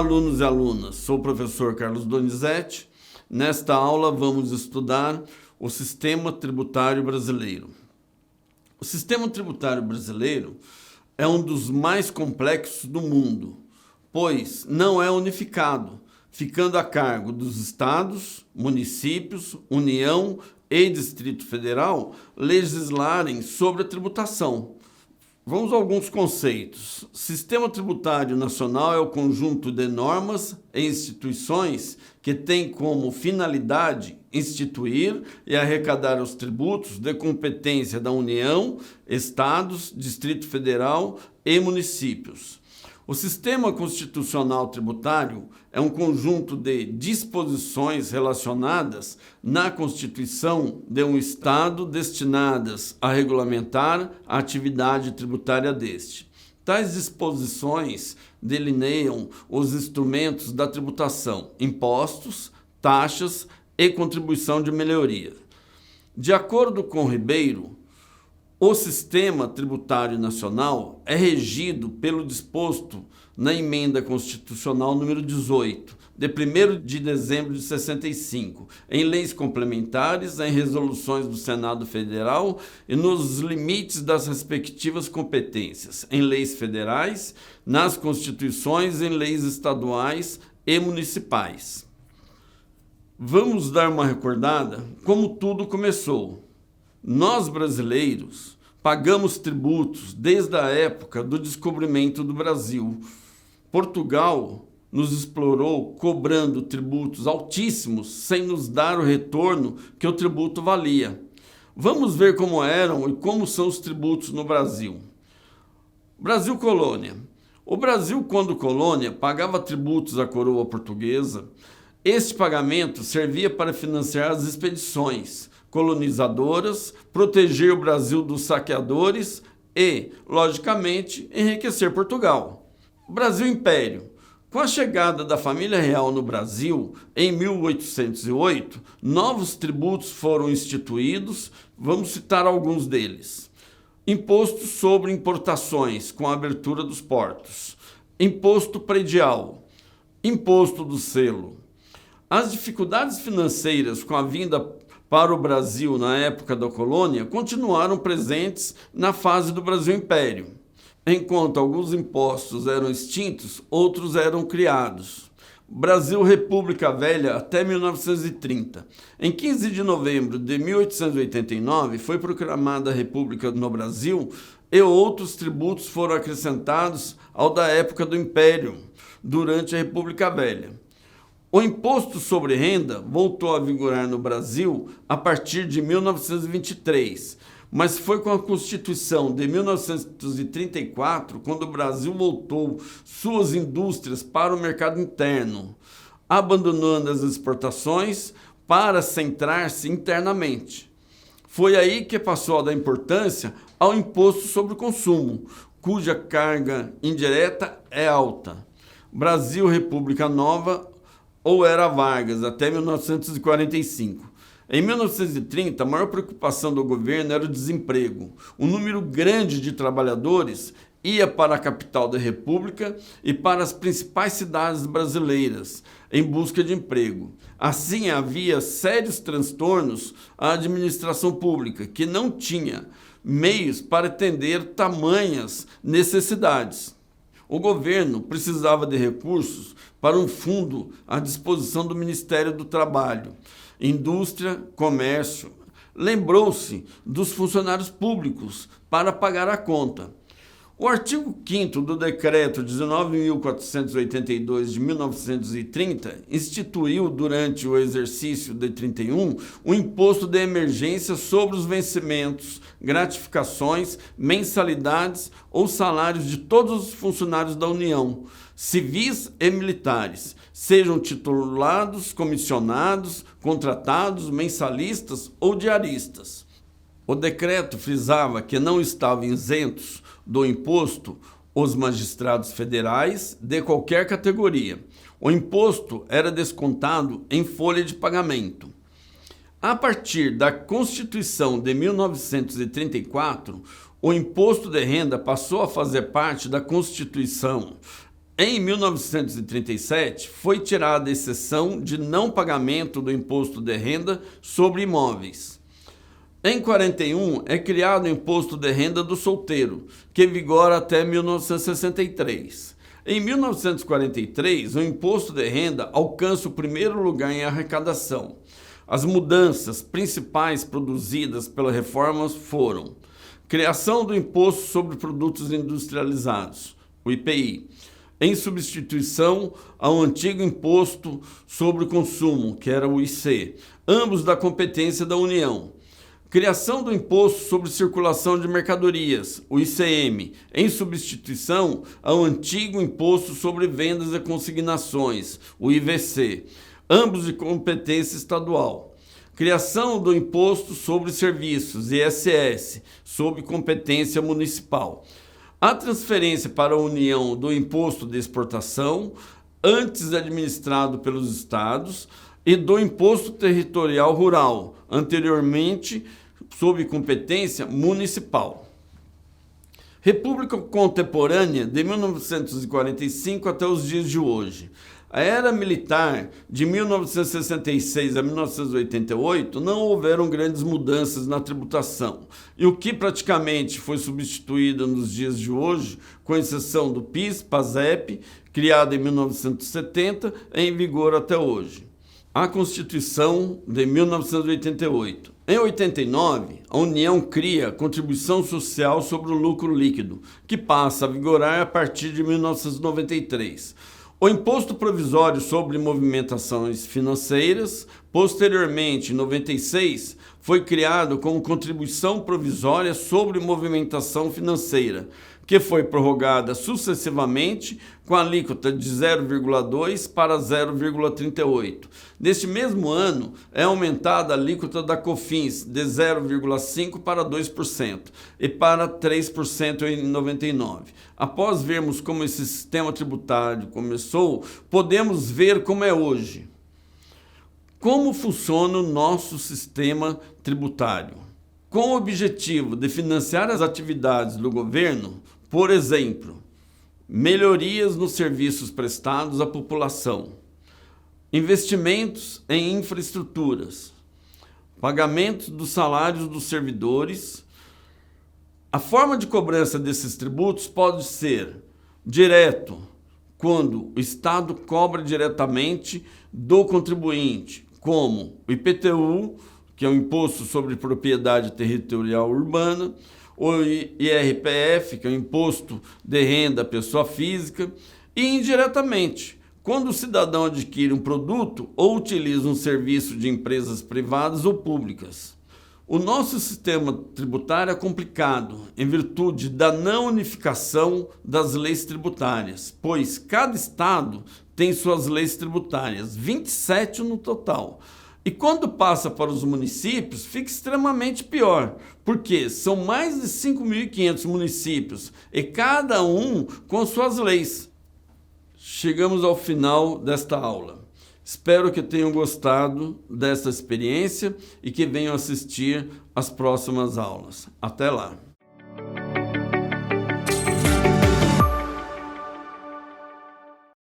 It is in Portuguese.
alunos e alunas, sou o professor Carlos Donizete. Nesta aula vamos estudar o sistema tributário brasileiro. O sistema tributário brasileiro é um dos mais complexos do mundo, pois não é unificado, ficando a cargo dos estados, municípios, União e Distrito Federal legislarem sobre a tributação. Vamos a alguns conceitos. Sistema tributário nacional é o conjunto de normas e instituições que tem como finalidade instituir e arrecadar os tributos de competência da União, estados, Distrito Federal e municípios. O sistema constitucional tributário é um conjunto de disposições relacionadas na Constituição de um Estado destinadas a regulamentar a atividade tributária deste. Tais disposições delineiam os instrumentos da tributação, impostos, taxas e contribuição de melhoria. De acordo com Ribeiro, o sistema tributário nacional é regido pelo disposto na Emenda Constitucional número 18, de 1º de dezembro de 65, em leis complementares, em resoluções do Senado Federal e nos limites das respectivas competências, em leis federais, nas constituições, em leis estaduais e municipais. Vamos dar uma recordada como tudo começou. Nós, brasileiros, pagamos tributos desde a época do descobrimento do Brasil. Portugal nos explorou cobrando tributos altíssimos sem nos dar o retorno que o tributo valia. Vamos ver como eram e como são os tributos no Brasil. Brasil colônia. O Brasil, quando colônia, pagava tributos à coroa portuguesa. Este pagamento servia para financiar as expedições colonizadoras, proteger o Brasil dos saqueadores e, logicamente, enriquecer Portugal. Brasil Império. Com a chegada da família real no Brasil, em 1808, novos tributos foram instituídos, vamos citar alguns deles. Imposto sobre importações, com a abertura dos portos. Imposto predial. Imposto do selo. As dificuldades financeiras com a vinda para o Brasil na época da colônia continuaram presentes na fase do Brasil Império. Enquanto alguns impostos eram extintos, outros eram criados. Brasil República Velha até 1930. Em 15 de novembro de 1889 foi proclamada a República no Brasil e outros tributos foram acrescentados ao da época do Império, durante a República Velha. O imposto sobre renda voltou a vigorar no Brasil a partir de 1923, mas foi com a Constituição de 1934 quando o Brasil voltou suas indústrias para o mercado interno, abandonando as exportações para centrar-se internamente. Foi aí que passou a dar importância ao imposto sobre o consumo, cuja carga indireta é alta. Brasil República Nova ou Era Vargas, até 1945. Em 1930, a maior preocupação do governo era o desemprego. Um número grande de trabalhadores ia para a capital da República e para as principais cidades brasileiras em busca de emprego. Assim, havia sérios transtornos à administração pública, que não tinha meios para atender tamanhas necessidades. O governo precisava de recursos para um fundo à disposição do Ministério do Trabalho, Indústria, Comércio. Lembrou-se dos funcionários públicos para pagar a conta. O artigo 5º do Decreto 19.482 de 1930 instituiu, durante o exercício de 31, o imposto de emergência sobre os vencimentos, gratificações, mensalidades ou salários de todos os funcionários da União, civis e militares, sejam titulados, comissionados, contratados, mensalistas ou diaristas. O decreto frisava que não estavam isentos do imposto os magistrados federais de qualquer categoria. O imposto era descontado em folha de pagamento. A partir da Constituição de 1934, o imposto de renda passou a fazer parte da Constituição Em 1937, foi tirada a exceção de não pagamento do imposto de renda sobre imóveis. Em 41, é criado o imposto de renda do solteiro, que vigora até 1963. Em 1943, o imposto de renda alcança o primeiro lugar em arrecadação. As mudanças principais produzidas pela reforma foram: criação do Imposto sobre Produtos Industrializados, o IPI, em substituição ao antigo Imposto sobre o Consumo, que era o IC, ambos da competência da União. Criação do Imposto sobre Circulação de Mercadorias, o ICM, em substituição ao antigo Imposto sobre Vendas e Consignações, o IVC, ambos de competência estadual. Criação do Imposto sobre Serviços, ISS, sob competência municipal. A transferência para a União do Imposto de Exportação, antes administrado pelos estados, e do Imposto Territorial Rural, anteriormente sob competência municipal. República Contemporânea de 1945 até os dias de hoje. A era militar de 1966 a 1988 não houveram grandes mudanças na tributação, e o que praticamente foi substituído nos dias de hoje, com exceção do PIS, PASEP, criado em 1970, é em vigor até hoje. A Constituição de 1988. Em 89, a União cria a Contribuição Social sobre o Lucro Líquido, que passa a vigorar a partir de 1993. O Imposto Provisório sobre Movimentações Financeiras, posteriormente, em 96, foi criado como Contribuição Provisória sobre Movimentação Financeira, que foi prorrogada sucessivamente com a alíquota de 0,2 para 0,38. Neste mesmo ano, é aumentada a alíquota da COFINS de 0,5 para 2% e para 3% em 99. Após vermos como esse sistema tributário começou, podemos ver como é hoje. Como funciona o nosso sistema tributário? Com o objetivo de financiar as atividades do governo, por exemplo, melhorias nos serviços prestados à população, investimentos em infraestruturas, pagamentos dos salários dos servidores. A forma de cobrança desses tributos pode ser direto, quando o Estado cobra diretamente do contribuinte, como o IPTU, que é o Imposto sobre Propriedade Territorial Urbana, o IRPF, que é o Imposto de Renda à Pessoa Física, e indiretamente, quando o cidadão adquire um produto ou utiliza um serviço de empresas privadas ou públicas. O nosso sistema tributário é complicado em virtude da não unificação das leis tributárias, pois cada estado tem suas leis tributárias, 27 no total. E quando passa para os municípios, fica extremamente pior, porque são mais de 5.500 municípios e cada um com suas leis. Chegamos ao final desta aula. Espero que tenham gostado dessa experiência e que venham assistir às próximas aulas. Até lá!